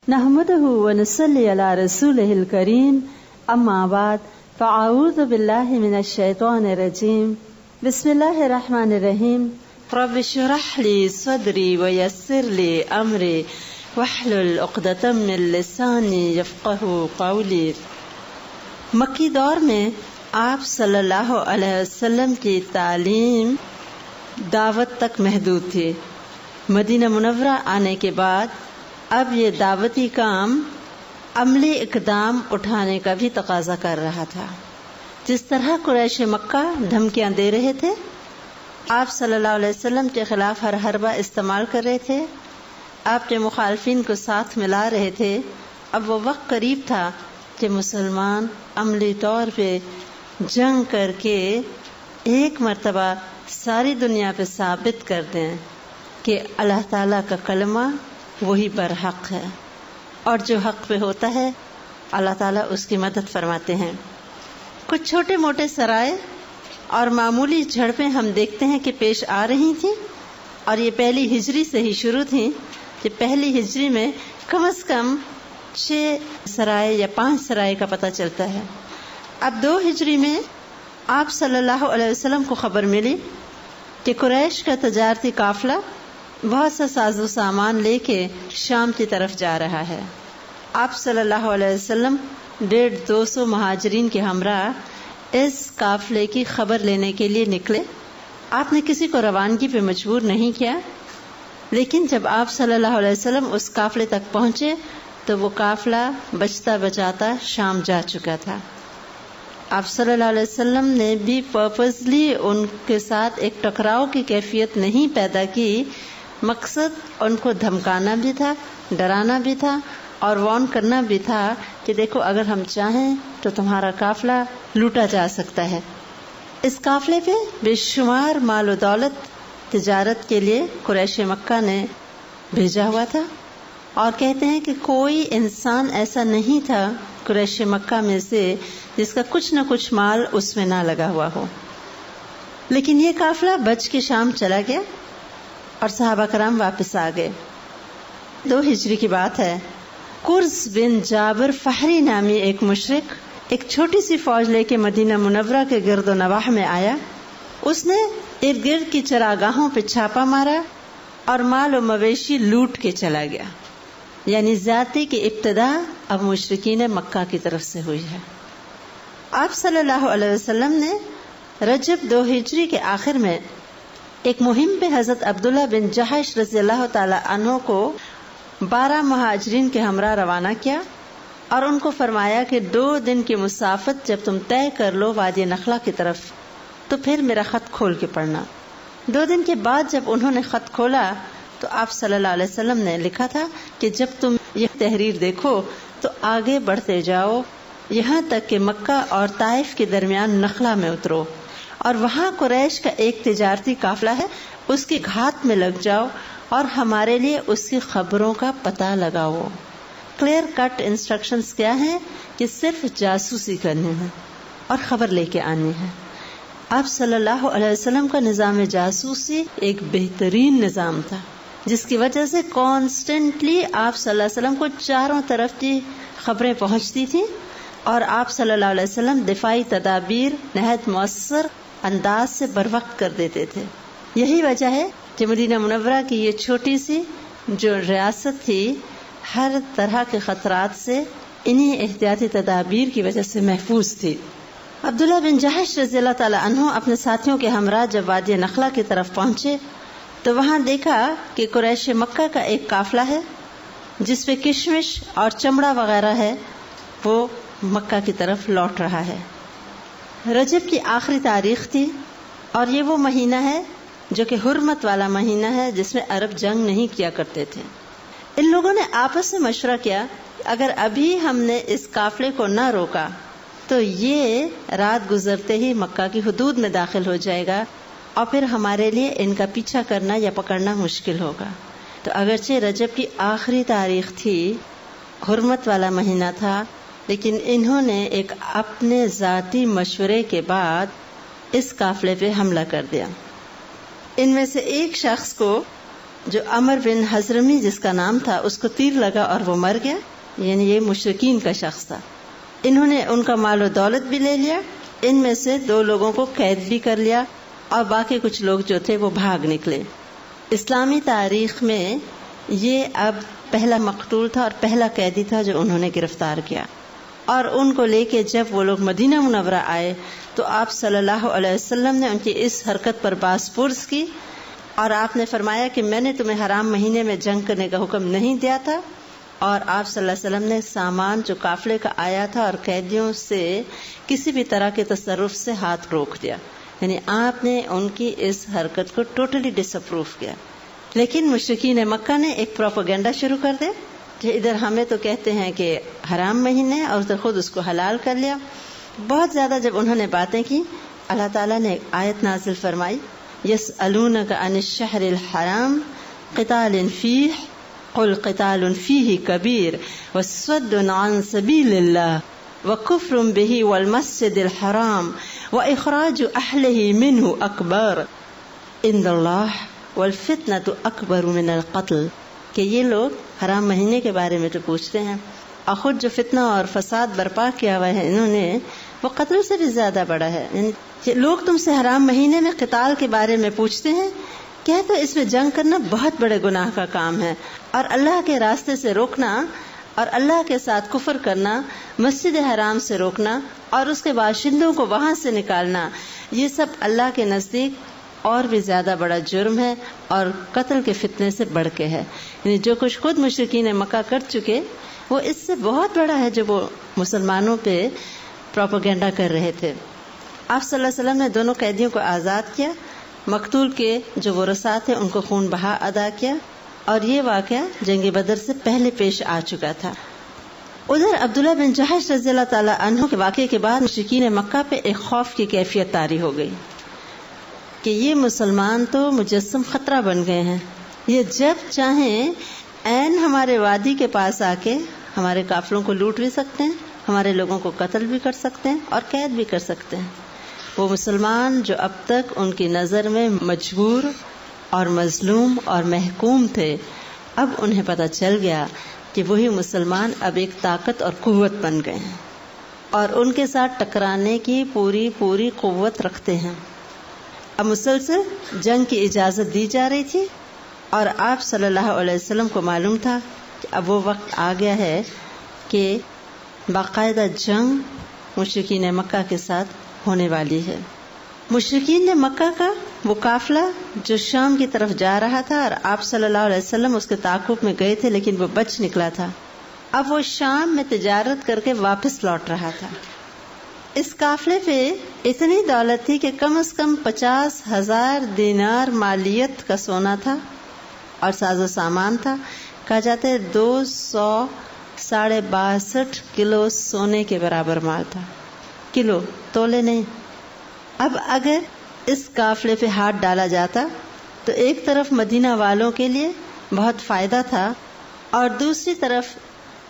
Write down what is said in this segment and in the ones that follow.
نحمده ونصلي على رسوله الكريم اما بعد فاعوذ بالله من الشيطان الرجيم بسم الله الرحمن الرحيم رب اشرح لي صدري ويسر لي امري واحلل عقدة من لساني يفقهوا قولي۔ مکی دور میں آپ صلی اللہ علیہ وسلم کی تعلیم دعوت تک محدود تھی۔ مدینہ منورہ آنے کے بعد اب یہ دعوتی کام عملی اقدام اٹھانے کا بھی تقاضا کر رہا تھا۔ جس طرح قریش مکہ دھمکیاں دے رہے تھے، آپ صلی اللہ علیہ وسلم کے خلاف ہر حربہ استعمال کر رہے تھے، آپ کے مخالفین کو ساتھ ملا رہے تھے، اب وہ وقت قریب تھا کہ مسلمان عملی طور پہ جنگ کر کے ایک مرتبہ ساری دنیا پہ ثابت کر دیں کہ اللہ تعالیٰ کا کلمہ وہی برحق ہے، اور جو حق پہ ہوتا ہے اللہ تعالیٰ اس کی مدد فرماتے ہیں۔ کچھ چھوٹے موٹے سرائے اور معمولی جھڑپیں ہم دیکھتے ہیں کہ پیش آ رہی تھیں، اور یہ پہلی ہجری سے ہی شروع تھیں کہ پہلی ہجری میں کم از کم 6 سرائے یا 5 سرائے کا پتہ چلتا ہے۔ اب 2 ہجری میں آپ صلی اللہ علیہ وسلم کو خبر ملی کہ قریش کا تجارتی قافلہ بہت سا ساز و سامان لے کے شام کی طرف جا رہا ہے۔ آپ صلی اللہ علیہ وسلم 150-200 مہاجرین کے ہمراہ اس قافلے کی خبر لینے کے لیے نکلے۔ آپ نے کسی کو روانگی پہ مجبور نہیں کیا، لیکن جب آپ صلی اللہ علیہ وسلم اس قافلے تک پہنچے تو وہ قافلہ بچتا بچاتا شام جا چکا تھا۔ آپ صلی اللہ علیہ وسلم نے بھی پرپزلی ان کے ساتھ ایک ٹکراؤ کی کیفیت نہیں پیدا کی۔ مقصد ان کو دھمکانا بھی تھا، ڈرانا بھی تھا، اور وارن کرنا بھی تھا کہ دیکھو اگر ہم چاہیں تو تمہارا قافلہ لوٹا جا سکتا ہے۔ اس قافلے پہ بے شمار مال و دولت تجارت کے لیے قریش مکہ نے بھیجا ہوا تھا، اور کہتے ہیں کہ کوئی انسان ایسا نہیں تھا قریش مکہ میں سے جس کا کچھ نہ کچھ مال اس میں نہ لگا ہوا ہو۔ لیکن یہ قافلہ بچ کے شام چلا گیا اور صحابہ کرام واپس آ گئے۔ 2 ہجری کی بات ہے، قرز بن جابر فہری نامی ایک مشرک ایک چھوٹی سی فوج لے کے مدینہ منورہ کے گرد و نواح میں آیا۔ اس نے ارد گرد کی چراگاہوں پہ چھاپا مارا اور مال و مویشی لوٹ کے چلا گیا۔ یعنی زیادتی کی ابتدا اب مشرکین مکہ کی طرف سے ہوئی ہے۔ آپ صلی اللہ علیہ وسلم نے رجب 2 ہجری کے آخر میں ایک مہم پہ حضرت عبداللہ بن جحش رضی اللہ تعالی عنہ کو 12 مہاجرین کے ہمراہ روانہ کیا، اور ان کو فرمایا کہ 2 دن کی مسافت جب تم طے کر لو وادی نخلا کی طرف تو پھر میرا خط کھول کے پڑھنا۔ 2 دن کے بعد جب انہوں نے خط کھولا تو آپ صلی اللہ علیہ وسلم نے لکھا تھا کہ جب تم یہ تحریر دیکھو تو آگے بڑھتے جاؤ یہاں تک کہ مکہ اور طائف کے درمیان نخلا میں اترو، اور وہاں قریش کا ایک تجارتی قافلہ ہے، اس کی گھات میں لگ جاؤ اور ہمارے لیے اس کی خبروں کا پتہ لگاؤ۔ کلیئر کٹ انسٹرکشنز کیا ہیں کہ صرف جاسوسی کرنی ہے اور خبر لے کے آنی ہے۔ آپ صلی اللہ علیہ وسلم کا نظام جاسوسی ایک بہترین نظام تھا، جس کی وجہ سے کانسٹنٹلی آپ صلی اللہ علیہ وسلم کو چاروں طرف کی خبریں پہنچتی تھیں، اور آپ صلی اللہ علیہ وسلم دفاعی تدابیر نہایت مؤثر انداز سے بر وقت کر دیتے تھے۔ یہی وجہ ہے کہ مدینہ منورہ کی یہ چھوٹی سی جو ریاست تھی ہر طرح کے خطرات سے انہی احتیاطی تدابیر کی وجہ سے محفوظ تھی۔ عبداللہ بن جحش رضی اللہ تعالی عنہ اپنے ساتھیوں کے ہمراہ جب وادی نخلا کی طرف پہنچے تو وہاں دیکھا کہ قریش مکہ کا ایک قافلہ ہے جس پہ کشمش اور چمڑا وغیرہ ہے، وہ مکہ کی طرف لوٹ رہا ہے۔ رجب کی آخری تاریخ تھی، اور یہ وہ مہینہ ہے جو کہ حرمت والا مہینہ ہے جس میں عرب جنگ نہیں کیا کرتے تھے۔ ان لوگوں نے آپس میں مشورہ کیا اگر ابھی ہم نے اس قافلے کو نہ روکا تو یہ رات گزرتے ہی مکہ کی حدود میں داخل ہو جائے گا، اور پھر ہمارے لیے ان کا پیچھا کرنا یا پکڑنا مشکل ہوگا۔ تو اگرچہ رجب کی آخری تاریخ تھی، حرمت والا مہینہ تھا، لیکن انہوں نے ایک اپنے ذاتی مشورے کے بعد اس قافلے پہ حملہ کر دیا۔ ان میں سے ایک شخص کو جو عمر بن حضرمی جس کا نام تھا اس کو تیر لگا اور وہ مر گیا، یعنی یہ مشرکین کا شخص تھا. انہوں نے ان کا مال و دولت بھی لے لیا، ان میں سے 2 لوگوں کو قید بھی کر لیا اور باقی کچھ لوگ جو تھے وہ بھاگ نکلے. اسلامی تاریخ میں یہ اب پہلا مقتول تھا اور پہلا قیدی تھا جو انہوں نے گرفتار کیا. اور ان کو لے کے جب وہ لوگ مدینہ منورہ آئے تو آپ صلی اللہ علیہ وسلم نے ان کی اس حرکت پر باس پرس کی اور آپ نے فرمایا کہ میں نے تمہیں حرام مہینے میں جنگ کرنے کا حکم نہیں دیا تھا. اور آپ صلی اللہ علیہ وسلم نے سامان جو قافلے کا آیا تھا اور قیدیوں سے کسی بھی طرح کے تصرف سے ہاتھ روک دیا، یعنی آپ نے ان کی اس حرکت کو ٹوٹلی ڈس اپروو کیا. لیکن مشرکین مکہ نے ایک پروپیگنڈا شروع کر دیا کہ ادھر ہمیں تو کہتے ہیں کہ حرام مہینے اور ادھر خود اس کو حلال کر لیا. بہت زیادہ جب انہوں نے باتیں کی، اللہ تعالیٰ نے ایک آیت نازل فرمائی، یسألونک عن الشہر الحرام قتال فیہ قل قتال فیہ کبیر وصد عن سبیل اللہ وکفر بہ والمسجد الحرام واخراج اہلہ منہ اکبر عند اللہ والفتنۃ اکبر من القتل. کہ یہ لوگ حرام مہینے کے بارے میں تو پوچھتے ہیں اور خود جو فتنہ اور فساد برپا کیا ہوا ہے انہوں نے وہ قتل سے بھی زیادہ بڑا ہے. یعنی لوگ تم سے حرام مہینے میں قتال کے بارے میں پوچھتے ہیں، کیا تو اس میں جنگ کرنا بہت بڑے گناہ کا کام ہے، اور اللہ کے راستے سے روکنا اور اللہ کے ساتھ کفر کرنا، مسجد حرام سے روکنا اور اس کے باشندوں کو وہاں سے نکالنا، یہ سب اللہ کے نزدیک اور بھی زیادہ بڑا جرم ہے اور قتل کے فتنے سے بڑھ کے ہے. یعنی جو کچھ خود مشرکین مکہ کر چکے وہ اس سے بہت بڑا ہے جو وہ مسلمانوں پہ پروپیگنڈا کر رہے تھے. آپ صلی اللہ علیہ وسلم نے دونوں قیدیوں کو آزاد کیا، مقتول کے جو ورثاء تھے ان کو خون بہا ادا کیا، اور یہ واقعہ جنگ بدر سے پہلے پیش آ چکا تھا. ادھر عبداللہ بن جحش رضی اللہ تعالی عنہ کے واقعے کے بعد مشرکین مکہ پہ ایک خوف کی کیفیت طاری ہو گئی کہ یہ مسلمان تو مجسم خطرہ بن گئے ہیں، یہ جب چاہیں عین ہمارے وادی کے پاس آ کے ہمارے قافلوں کو لوٹ بھی سکتے ہیں، ہمارے لوگوں کو قتل بھی کر سکتے ہیں اور قید بھی کر سکتے ہیں. وہ مسلمان جو اب تک ان کی نظر میں مجبور اور مظلوم اور محکوم تھے، اب انہیں پتہ چل گیا کہ وہی مسلمان اب ایک طاقت اور قوت بن گئے ہیں اور ان کے ساتھ ٹکرانے کی پوری قوت رکھتے ہیں. اب مسلسل جنگ کی اجازت دی جا رہی تھی اور آپ صلی اللہ علیہ وسلم کو معلوم تھا کہ اب وہ وقت آ گیا ہے کہ باقاعدہ جنگ مشرکین مکہ کے ساتھ ہونے والی ہے. مشرکین نے مکہ کا وہ قافلہ جو شام کی طرف جا رہا تھا اور آپ صلی اللہ علیہ وسلم اس کے تعاقب میں گئے تھے لیکن وہ بچ نکلا تھا، اب وہ شام میں تجارت کر کے واپس لوٹ رہا تھا. اس قافلے پہ اتنی دولت تھی کہ کم از کم 50,000 دینار مالیت کا سونا تھا اور ساز و سامان تھا. کہا جاتا ہے 262 کلو سونے کے برابر مال تھا، کلو تولے نہیں. اب اگر اس قافلے پہ ہاتھ ڈالا جاتا تو ایک طرف مدینہ والوں کے لیے بہت فائدہ تھا اور دوسری طرف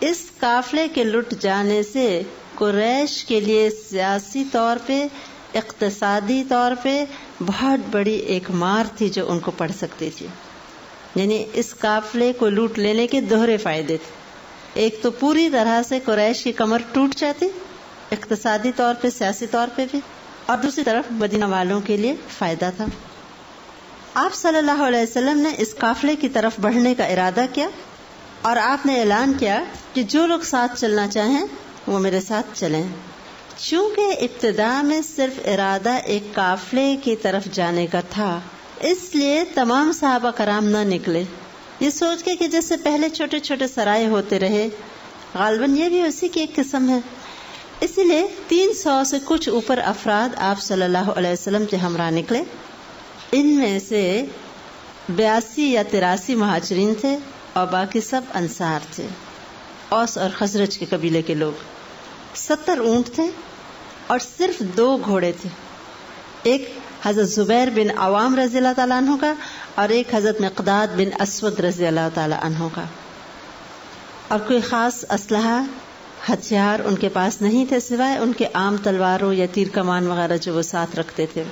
اس قافلے کے لٹ جانے سے قریش کے لیے سیاسی طور پہ، اقتصادی طور پہ بہت بڑی ایک مار تھی جو ان کو پڑ سکتی تھی. یعنی اس قافلے کو لوٹ لینے کے دوہرے فائدے تھے. ایک تو پوری طرح سے قریش کی کمر ٹوٹ جاتی اقتصادی طور پہ، سیاسی طور پہ بھی، اور دوسری طرف مدینہ والوں کے لیے فائدہ تھا. آپ صلی اللہ علیہ وسلم نے اس قافلے کی طرف بڑھنے کا ارادہ کیا اور آپ نے اعلان کیا کہ جو لوگ ساتھ چلنا چاہیں وہ میرے ساتھ چلیں. چونکہ ابتدا میں صرف ارادہ ایک قافلے کی طرف جانے کا تھا، اس لیے تمام صحابہ کرام نہ نکلے، یہ سوچ کے کہ جیسے پہلے چھوٹے چھوٹے سرائے ہوتے رہے، غالباً یہ بھی اسی کی ایک قسم ہے. اسی لیے 300 سے کچھ اوپر افراد آپ صلی اللہ علیہ وسلم کے ہمراہ نکلے. ان میں سے 82 یا 83 مہاجرین تھے اور باقی سب انصار تھے، اوس اور خزرج کے قبیلے کے لوگ. 70 اونٹ تھے اور صرف 2 گھوڑے تھے، ایک حضرت زبیر بن عوام رضی اللہ تعالیٰ عنہ کا اور ایک حضرت مقداد بن اسود رضی اللہ تعالیٰ عنہ کا. اور کوئی خاص اسلحہ ہتھیار ان کے پاس نہیں تھے سوائے ان کے عام تلواروں یا تیر کمان وغیرہ جو وہ ساتھ رکھتے تھے.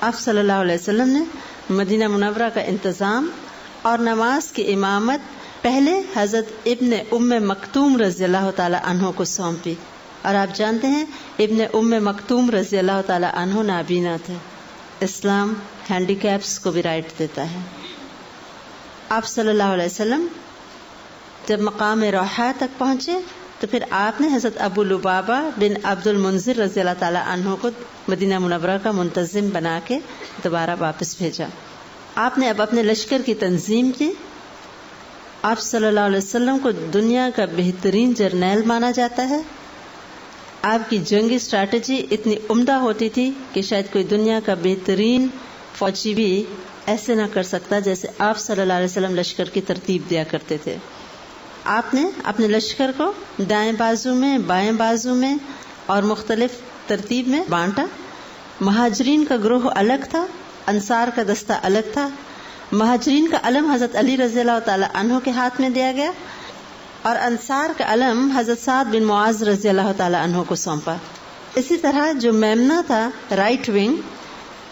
آپ صلی اللہ علیہ وسلم نے مدینہ منورہ کا انتظام اور نماز کی امامت پہلے حضرت ابن ام مکتوم رضی اللہ تعالی عنہ کو سونپی. اور آپ جانتے ہیں ابن ام مکتوم رضی اللہ تعالی عنہ نابینا تھے. اسلام ہینڈی کیپس کو بھی رائٹ دیتا ہے. آپ صلی اللہ علیہ وسلم جب مقام روحا تک پہنچے تو پھر آپ نے حضرت ابو لبابہ بن عبد المنذر رضی اللہ تعالی عنہ کو مدینہ منورہ کا منتظم بنا کے دوبارہ واپس بھیجا. آپ نے اب اپنے لشکر کی تنظیم کی. آپ صلی اللہ علیہ وسلم کو دنیا کا بہترین جرنیل مانا جاتا ہے. آپ کی جنگی اسٹریٹجی اتنی عمدہ ہوتی تھی کہ شاید کوئی دنیا کا بہترین فوجی بھی ایسے نہ کر سکتا جیسے آپ صلی اللہ علیہ وسلم لشکر کی ترتیب دیا کرتے تھے. آپ نے اپنے لشکر کو دائیں بازو میں، بائیں بازو میں اور مختلف ترتیب میں بانٹا. مہاجرین کا گروہ الگ تھا، انصار کا دستہ الگ تھا. مہاجرین کا علم حضرت علی رضی اللہ تعالی عنہ کے ہاتھ میں دیا گیا اور انصار کا علم حضرت سعد بن معاذ رضی اللہ تعالی عنہ کو سونپا. اسی طرح جو میمنہ تھا رائٹ ونگ،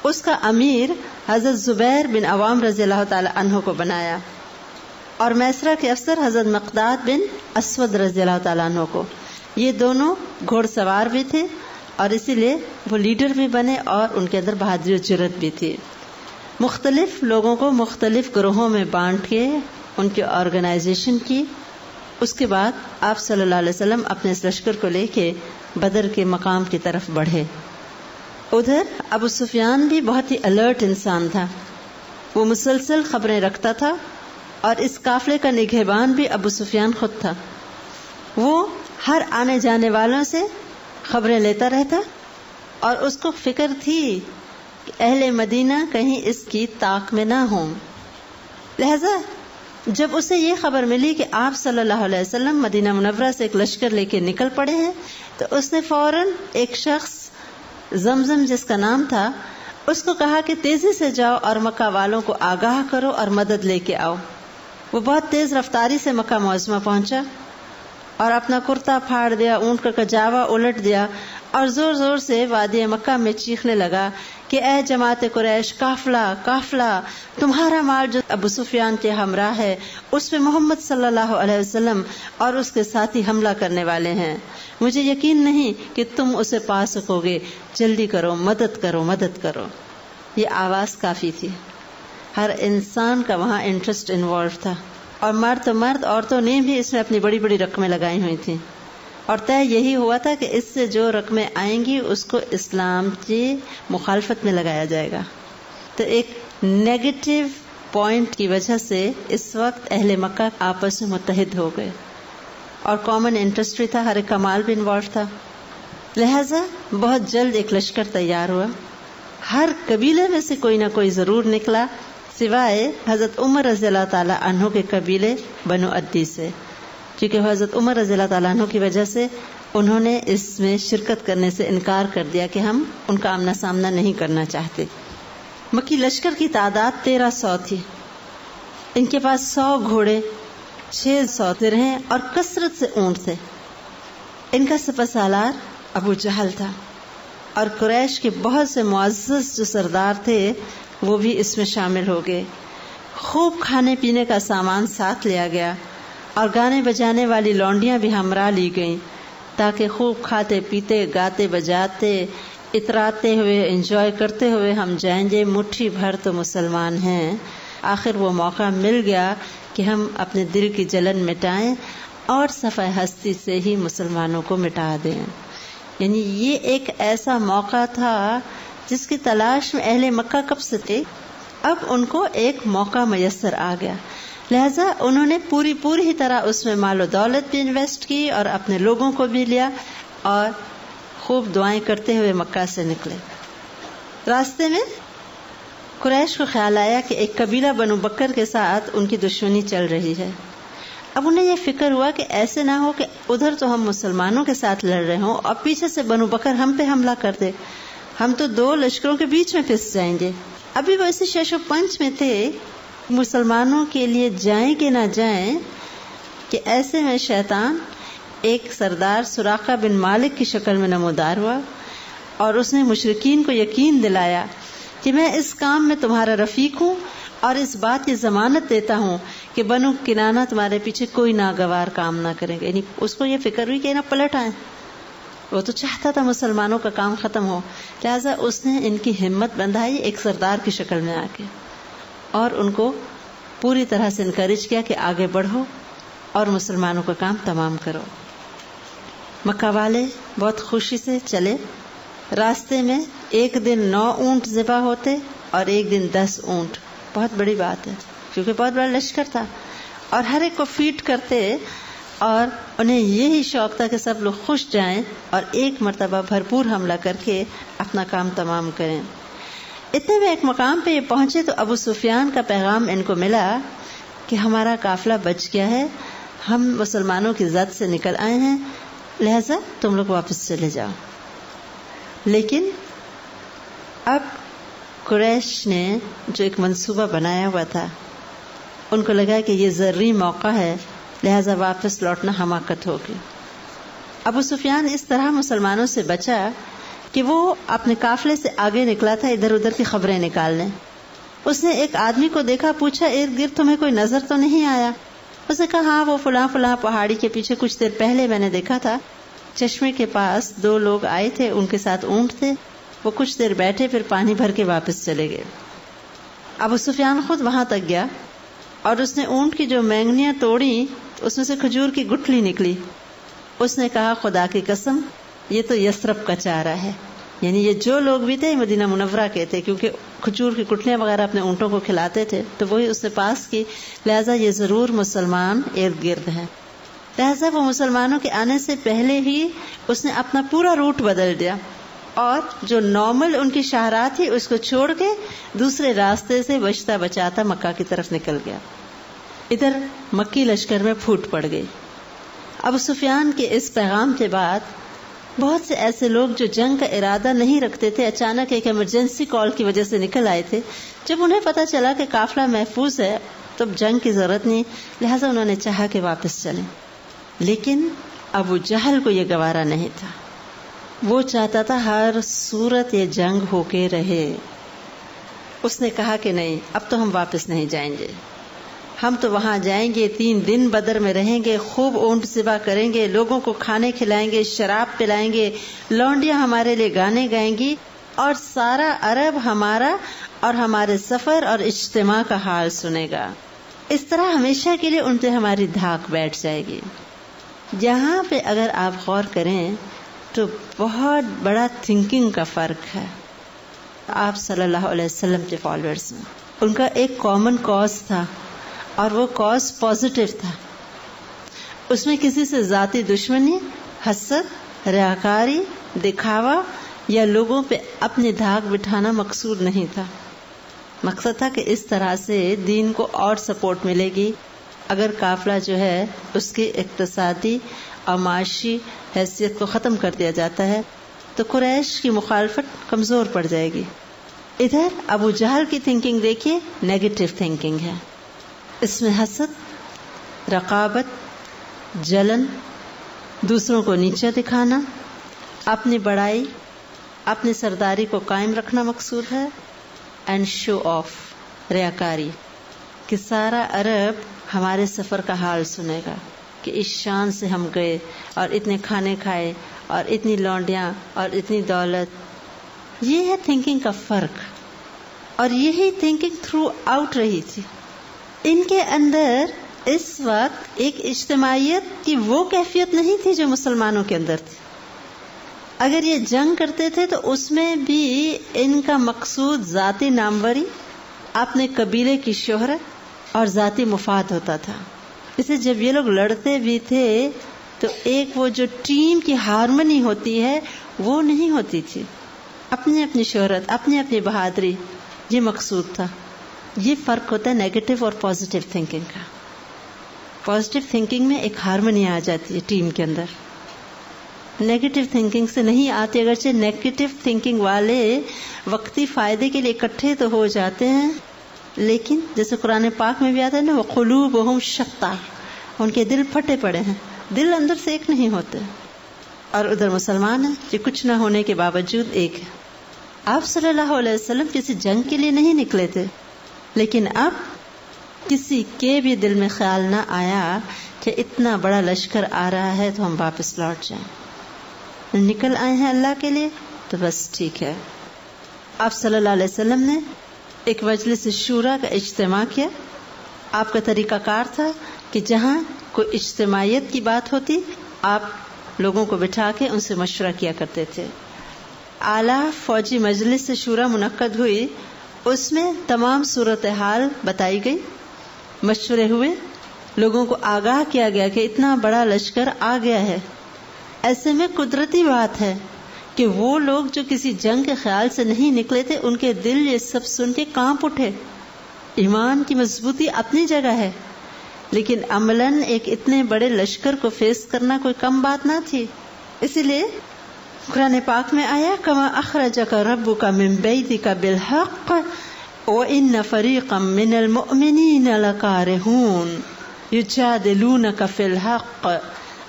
اس کا امیر حضرت زبیر بن عوام رضی اللہ تعالی عنہ کو بنایا اور میسرہ کے افسر حضرت مقداد بن اسود رضی اللہ تعالی عنہ کو. یہ دونوں گھوڑ سوار بھی تھے اور اسی لیے وہ لیڈر بھی بنے اور ان کے اندر بہادری و جرت بھی تھی. مختلف لوگوں کو مختلف گروہوں میں بانٹ کے ان کی آرگنائزیشن کی. اس کے بعد آپ صلی اللہ علیہ وسلم اپنے اس لشکر کو لے کے بدر کے مقام کی طرف بڑھے. ادھر ابو سفیان بھی بہت ہی الرٹ انسان تھا. وہ مسلسل خبریں رکھتا تھا اور اس قافلے کا نگہبان بھی ابو سفیان خود تھا. وہ ہر آنے جانے والوں سے خبریں لیتا رہتا اور اس کو فکر تھی کہ اہل مدینہ کہیں اس کی طاق میں نہ ہوں. لہذا جب اسے یہ خبر ملی کہ آپ صلی اللہ علیہ وسلم مدینہ منورہ سے ایک لشکر لے کے نکل پڑے ہیں تو اس نے فوراً ایک شخص زمزم جس کا نام تھا اس کو کہا کہ تیزی سے جاؤ اور مکہ والوں کو آگاہ کرو اور مدد لے کے آؤ. وہ بہت تیز رفتاری سے مکہ معظمہ پہنچا اور اپنا کرتا پھاڑ دیا، اونٹ کا کجاوا الٹ دیا اور زور زور سے وادی مکہ میں چیخنے لگا کہ اے جماعت قریش، قافلہ قافلہ، تمہارا مال جو ابو سفیان کے ہمراہ ہے اس پہ محمد صلی اللہ علیہ وسلم اور اس کے ساتھی حملہ کرنے والے ہیں. مجھے یقین نہیں کہ تم اسے پا سکو گے. جلدی کرو، مدد کرو، مدد کرو. یہ آواز کافی تھی. ہر انسان کا وہاں انٹرسٹ انوالو تھا اور مرد عورتوں نے بھی اس میں اپنی بڑی بڑی رقمیں لگائی ہوئی تھیں اور طے یہی ہوا تھا کہ اس سے جو رقمیں آئیں گی اس کو اسلام کی مخالفت میں لگایا جائے گا. تو ایک نیگیٹو پوائنٹ کی وجہ سے اس وقت اہل مکہ آپس میں متحد ہو گئے اور کامن انٹرسٹ بھی تھا، ہر ایک کا مال بھی انوالو تھا. لہذا بہت جلد ایک لشکر تیار ہوا. ہر قبیلے میں سے کوئی نہ کوئی ضرور نکلا سوائے حضرت عمر رضی اللہ تعالی عنہ کے قبیلے بنو عدی سے، کیونکہ حضرت عمر رضی اللہ تعالیٰ عنہ کی وجہ سے انہوں نے اس میں شرکت کرنے سے انکار کر دیا کہ ہم ان کا آمنا سامنا نہیں کرنا چاہتے. مکی لشکر کی تعداد 1300 تھی. ان کے پاس 100 گھوڑے، 600 درہیں اور کثرت سے اونٹ تھے. ان کا سپہ سالار ابو جہل تھا اور قریش کے بہت سے معزز جو سردار تھے وہ بھی اس میں شامل ہو گئے. خوب کھانے پینے کا سامان ساتھ لیا گیا اور گانے بجانے والی لونڈیاں بھی ہمراہ لی گئیں تاکہ خوب کھاتے پیتے گاتے بجاتے اتراتے ہوئے انجوائے کرتے ہوئے ہم جائیں گے. مٹھی بھر تو مسلمان ہیں. آخر وہ موقع مل گیا کہ ہم اپنے دل کی جلن مٹائیں اور صفحہ ہستی سے ہی مسلمانوں کو مٹا دیں. یعنی یہ ایک ایسا موقع تھا جس کی تلاش میں اہل مکہ کب سے تھے. اب ان کو ایک موقع میسر آ گیا. لہذا انہوں نے پوری ہی طرح اس میں مال و دولت بھی انویسٹ کی اور اپنے لوگوں کو بھی لیا اور خوب دعائیں کرتے ہوئے مکہ سے نکلے. راستے میں قریش کو خیال آیا کہ ایک قبیلہ بنو بکر کے ساتھ ان کی دشمنی چل رہی ہے. اب انہیں یہ فکر ہوا کہ ایسے نہ ہو کہ ادھر تو ہم مسلمانوں کے ساتھ لڑ رہے ہوں اور پیچھے سے بنو بکر ہم پہ حملہ کر دے. ہم تو 2 لشکروں کے بیچ میں پھنس جائیں گے. ابھی وہ اسی شش و پنچ میں تھے مسلمانوں کے لیے جائیں کہ نہ جائیں کہ ایسے میں شیطان ایک سردار سراقہ بن مالک کی شکل میں نمودار ہوا اور اس نے مشرکین کو یقین دلایا کہ میں اس کام میں تمہارا رفیق ہوں اور اس بات کی ضمانت دیتا ہوں کہ بنو کنانہ تمہارے پیچھے کوئی ناگوار کام نہ کریں گے. یعنی اس کو یہ فکر ہوئی کہ نہ پلٹ آئیں. وہ تو چاہتا تھا مسلمانوں کا کام ختم ہو، لہذا اس نے ان کی ہمت بندھائی ایک سردار کی شکل میں آ کے، اور ان کو پوری طرح سے انکریج کیا کہ آگے بڑھو اور مسلمانوں کا کام تمام کرو. مکہ والے بہت خوشی سے چلے. راستے میں ایک دن 9 اونٹ ذبح ہوتے اور ایک دن 10 اونٹ. بہت بڑی بات ہے کیونکہ بہت بڑا لشکر تھا، اور ہر ایک کو فیڈ کرتے، اور انہیں یہی شوق تھا کہ سب لوگ خوش جائیں اور ایک مرتبہ بھرپور حملہ کر کے اپنا کام تمام کریں. اتنے میں ایک مقام پہ یہ پہنچے تو ابو سفیان کا پیغام ان کو ملا کہ ہمارا قافلہ بچ گیا ہے، ہم مسلمانوں کی زد سے نکل آئے ہیں، لہذا تم لوگ واپس چلے جاؤ. لیکن اب قریش نے جو ایک منصوبہ بنایا ہوا تھا، ان کو لگا کہ یہ ضروری موقع ہے، لہذا واپس لوٹنا حماقت ہوگی. ابو سفیان اس طرح مسلمانوں سے بچا کہ وہ اپنے قافلے سے آگے نکلا تھا ادھر ادھر کی خبریں نکالنے. اس نے ایک آدمی کو دیکھا، پوچھا ارد گرد تمہیں کوئی نظر تو نہیں آیا؟ اس نے کہا ہاں وہ فلاں فلاں پہاڑی کے پیچھے کچھ دیر پہلے میں نے دیکھا تھا. چشمے کے پاس 2 لوگ آئے تھے، ان کے ساتھ اونٹ تھے، وہ کچھ دیر بیٹھے پھر پانی بھر کے واپس چلے گئے. ابو سفیان خود وہاں تک گیا اور اس نے اونٹ کی جو مینگنیاں توڑی اس میں سے کھجور کی گٹھلی نکلی. اس نے کہا خدا کی قسم یہ تو یثرب کا چارہ ہے. یعنی یہ جو لوگ بھی تھے مدینہ منورہ کے تھے، کیونکہ کھجور کی گٹھلیاں وغیرہ اپنے اونٹوں کو کھلاتے تھے، تو وہی اس نے پاس کی، لہذا یہ ضرور مسلمان ارد گرد ہیں. لہذا وہ مسلمانوں کے آنے سے پہلے ہی اس نے اپنا پورا روٹ بدل دیا، اور جو نارمل ان کی شاہراہ تھی اس کو چھوڑ کے دوسرے راستے سے بچتا بچاتا مکہ کی طرف نکل گیا. ادھر مکی لشکر میں پھوٹ پڑ گئی. ابو سفیان کے اس پیغام کے بعد بہت سے ایسے لوگ جو جنگ کا ارادہ نہیں رکھتے تھے، اچانک ایک ایمرجنسی کال کی وجہ سے نکل آئے تھے. جب انہیں پتا چلا کہ قافلہ محفوظ ہے تو جنگ کی ضرورت نہیں، لہذا انہوں نے چاہا کہ واپس چلیں. لیکن ابو جہل کو یہ گوارا نہیں تھا. وہ چاہتا تھا ہر صورت یہ جنگ ہو کے رہے. اس نے کہا کہ نہیں، اب تو ہم واپس نہیں جائیں گے، ہم تو وہاں جائیں گے، 3 دن بدر میں رہیں گے، خوب اونٹ ذبح کریں گے، لوگوں کو کھانے کھلائیں گے، شراب پلائیں گے، لونڈیاں ہمارے لیے گانے گائیں گی، اور سارا عرب ہمارا اور ہمارے سفر اور اجتماع کا حال سنے گا. اس طرح ہمیشہ کے لیے ان پہ ہماری دھاک بیٹھ جائے گی. یہاں پہ اگر آپ غور کریں تو بہت بڑا تھنکنگ کا فرق ہے آپ صلی اللہ علیہ وسلم کے فالوورز میں. ان کا ایک کامن کاز تھا اور وہ کاز پازیٹیو تھا. اس میں کسی سے ذاتی دشمنی، حسد، ریاکاری، دکھاوا یا لوگوں پہ اپنی دھاک بٹھانا مقصود نہیں تھا. مقصد تھا کہ اس طرح سے دین کو اور سپورٹ ملے گی. اگر قافلہ جو ہے اس کی اقتصادی اور معاشی حیثیت کو ختم کر دیا جاتا ہے تو قریش کی مخالفت کمزور پڑ جائے گی. ادھر ابو جہل کی تھنکنگ دیکھیے، نیگیٹو تھنکنگ ہے. اس میں حسد، رقابت، جلن، دوسروں کو نیچا دکھانا، اپنی بڑائی، اپنی سرداری کو قائم رکھنا مقصود ہے، اینڈ شو آف، ریاکاری، کہ سارا عرب ہمارے سفر کا حال سنے گا کہ اس شان سے ہم گئے اور اتنے کھانے کھائے اور اتنی لونڈیاں اور اتنی دولت. یہ ہے تھنکنگ کا فرق، اور یہی تھنکنگ تھرو آؤٹ رہی تھی. ان کے اندر اس وقت ایک اجتماعیت کی وہ کیفیت نہیں تھی جو مسلمانوں کے اندر تھی. اگر یہ جنگ کرتے تھے تو اس میں بھی ان کا مقصود ذاتی ناموری، اپنے قبیلے کی شہرت اور ذاتی مفاد ہوتا تھا. اسے جب یہ لوگ لڑتے بھی تھے تو ایک وہ جو ٹیم کی ہارمنی ہوتی ہے وہ نہیں ہوتی تھی. اپنی اپنی شہرت، اپنی اپنی بہادری، یہ مقصود تھا. یہ فرق ہوتا ہے نیگیٹو اور پازیٹو تھنکنگ کا. پازیٹو تھنکنگ میں ایک ہارمنی آ جاتی ہے ٹیم کے اندر، نیگیٹو تھنکنگ سے نہیں آتی. اگرچہ نیگیٹو تھنکنگ والے وقتی فائدے کے لیے اکٹھے تو ہو جاتے ہیں، لیکن جیسے قرآن پاک میں بھی آتا ہے نا، وہ قلوبہم شتیٰ، ان کے دل پھٹے پڑے ہیں، دل اندر سے ایک نہیں ہوتے. اور ادھر مسلمان ہیں کہ کچھ نہ ہونے کے باوجود ایک ہے. آپ صلی اللہ علیہ وسلم کسی جنگ کے لیے نہیں نکلے تھے، لیکن اب کسی کے بھی دل میں خیال نہ آیا کہ اتنا بڑا لشکر آ رہا ہے تو ہم واپس لوٹ جائیں. نکل آئے ہیں اللہ کے لیے تو بس ٹھیک ہے. آپ صلی اللہ علیہ وسلم نے ایک مجلس شورا کا اجتماع کیا. آپ کا طریقہ کار تھا کہ جہاں کوئی اجتماعیت کی بات ہوتی آپ لوگوں کو بٹھا کے ان سے مشورہ کیا کرتے تھے. اعلیٰ فوجی مجلس شورا منعقد ہوئی. اس میں تمام صورتحال بتائی گئی، مشورے ہوئے، لوگوں کو آگاہ کیا گیا کہ اتنا بڑا لشکر آ گیا ہے. ایسے میں قدرتی بات ہے کہ وہ لوگ جو کسی جنگ کے خیال سے نہیں نکلے تھے ان کے دل یہ سب سن کے کانپ اٹھے. ایمان کی مضبوطی اپنی جگہ ہے، لیکن عملاً ایک اتنے بڑے لشکر کو فیس کرنا کوئی کم بات نہ تھی. اسی لیے قرآن پاک میں آیا کما اخرجک ربک من بیتک بالحق وان فریقا من المؤمنین لکارہون یجادلونک فی الحق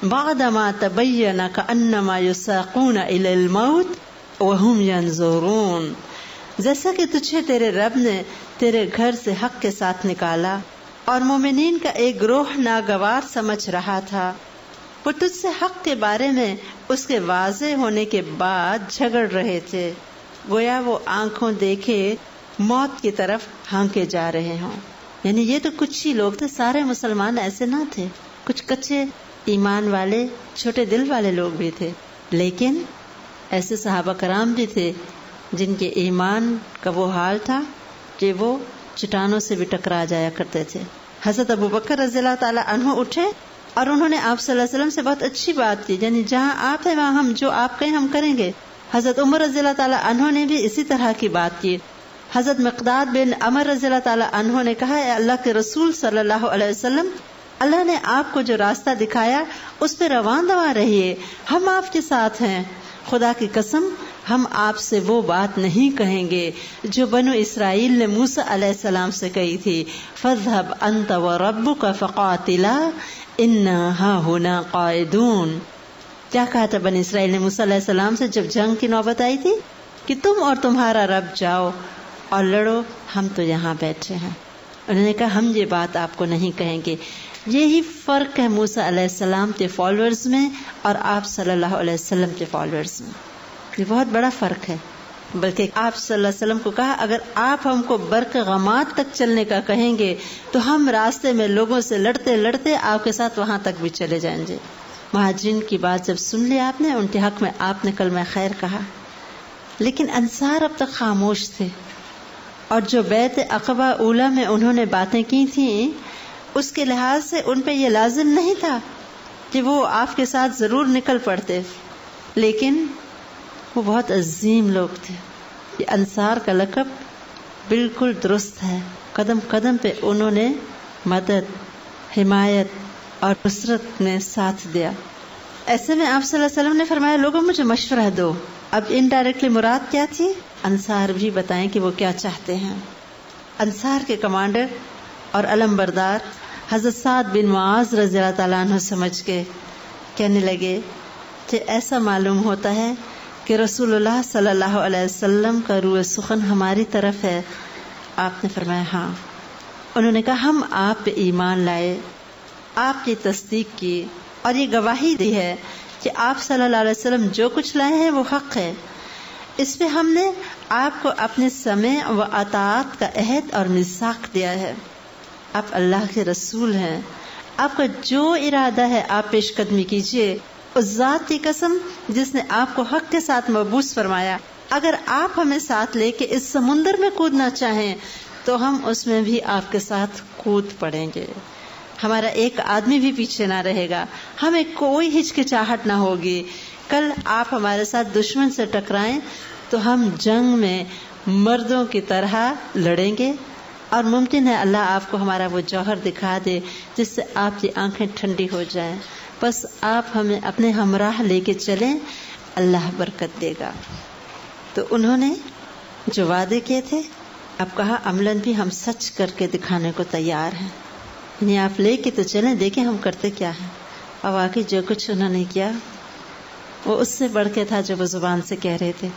بعدما تبین کانما یساقون الی الموت وهم ینظرون. جیسا کہ تجھے تیرے رب نے تیرے گھر سے حق کے ساتھ نکالا اور مومنین کا ایک گروہ ناگوار سمجھ رہا تھا، وہ تجھ سے حق کے بارے میں اس کے واضح ہونے کے بعد جھگڑ رہے تھے، گویا وہ آنکھوں دیکھے موت کی طرف ہانکے جا رہے ہوں. یعنی یہ تو کچھ ہی لوگ تھے، سارے مسلمان ایسے نہ تھے، کچھ کچے ایمان والے چھوٹے دل والے لوگ بھی تھے، لیکن ایسے صحابہ کرام بھی تھے جن کے ایمان کا وہ حال تھا کہ وہ چٹانوں سے بھی ٹکرا جایا کرتے تھے. حضرت ابوبکر رضی اللہ تعالی عنہ اٹھے اور انہوں نے آپ صلی اللہ علیہ وسلم سے بہت اچھی بات کی، یعنی جہاں آپ ہیں وہاں ہم جو آپ کہیں ہم کریں گے. حضرت عمر رضی اللہ تعالی عنہ نے بھی اسی طرح کی بات کی. حضرت مقداد بن عمر رضی اللہ تعالی عنہ نے کہا، اے اللہ کے رسول صلی اللہ علیہ وسلم، اللہ نے آپ کو جو راستہ دکھایا اس پہ رواں دواں رہیے، ہم آپ کے ساتھ ہیں. خدا کی قسم ہم آپ سے وہ بات نہیں کہیں گے جو بنو اسرائیل نے موسیٰ علیہ السلام سے کہی تھی، فَاذْهَبْ أَنْتَ وَرَبُّكَ فَقَاتِلَا إِنَّا هَاهُنَا قَاعِدُونَ. کیا کہا تھا بنی اسرائیل نے موسیٰ علیہ السلام سے جب جنگ کی نوبت آئی تھی کہ تم اور تمہارا رب جاؤ اور لڑو، ہم تو یہاں بیٹھے ہیں. انہوں نے کہا ہم یہ بات آپ کو نہیں کہیں گے. یہی فرق ہے موسیٰ علیہ السلام کے فالوورز میں اور آپ صلی اللہ علیہ وسلم کے فالوورز میں. یہ بہت بڑا فرق ہے. بلکہ آپ صلی اللہ علیہ وسلم کو کہا اگر آپ ہم کو برق غمات تک چلنے کا کہیں گے تو ہم راستے میں لوگوں سے لڑتے لڑتے آپ کے ساتھ وہاں تک بھی چلے جائیں گے. مہاجرین کی بات جب سن لی آپ نے، ان کے حق میں آپ نے کلمہ خیر کہا، لیکن انصار اب تک خاموش تھے. اور جو بیعت عقبہ اولیٰ میں انہوں نے باتیں کی تھیں اس کے لحاظ سے ان پہ یہ لازم نہیں تھا کہ وہ آپ کے ساتھ ضرور نکل پڑتے، لیکن وہ بہت عظیم لوگ تھے. یہ انصار کا لقب بالکل درست ہے. قدم قدم پہ انہوں نے مدد، حمایت اور نصرت میں ساتھ دیا. ایسے میں آپ صلی اللہ علیہ وسلم نے فرمایا لوگوں مجھے مشورہ دو. اب انڈائریکٹلی مراد کیا تھی؟ انصار بھی بتائیں کہ وہ کیا چاہتے ہیں. انصار کے کمانڈر اور علم بردار حضرت سعد بن معاذ رضی اللہ تعالیٰ عنہ سمجھ کے کہنے لگے کہ ایسا معلوم ہوتا ہے کہ رسول اللہ صلی اللہ علیہ وسلم کا روح سخن ہماری طرف ہے. آپ نے فرمایا ہاں. انہوں نے کہا ہم آپ پہ ایمان لائے، آپ کی تصدیق کی اور یہ گواہی دی ہے کہ آپ صلی اللہ علیہ وسلم جو کچھ لائے ہیں وہ حق ہے. اس پہ ہم نے آپ کو اپنے سمع و اطاعت کا عہد اور میثاق دیا ہے. آپ اللہ کے رسول ہیں، آپ کا جو ارادہ ہے آپ پیش قدمی کیجیے. اس ذات کی قسم جس نے آپ کو حق کے ساتھ مبعوث فرمایا، اگر آپ ہمیں ساتھ لے کے اس سمندر میں کودنا چاہیں تو ہم اس میں بھی آپ کے ساتھ کود پڑیں گے. ہمارا ایک آدمی بھی پیچھے نہ رہے گا، ہمیں کوئی ہچکچاہٹ نہ ہوگی. کل آپ ہمارے ساتھ دشمن سے ٹکرائیں تو ہم جنگ میں مردوں کی طرح لڑیں گے، اور ممکن ہے اللہ آپ کو ہمارا وہ جوہر دکھا دے جس سے آپ کی آنکھیں ٹھنڈی ہو جائیں. بس آپ ہمیں اپنے ہمراہ لے کے چلیں، اللہ برکت دے گا. تو انہوں نے جو وعدے کیے تھے اب کہا عملاً بھی ہم سچ کر کے دکھانے کو تیار ہیں. یعنی آپ لے کے تو چلیں، دیکھیں ہم کرتے کیا ہیں. اور واقعی جو کچھ انہوں نے کیا وہ اس سے بڑھ کے تھا جو وہ زبان سے کہہ رہے تھے.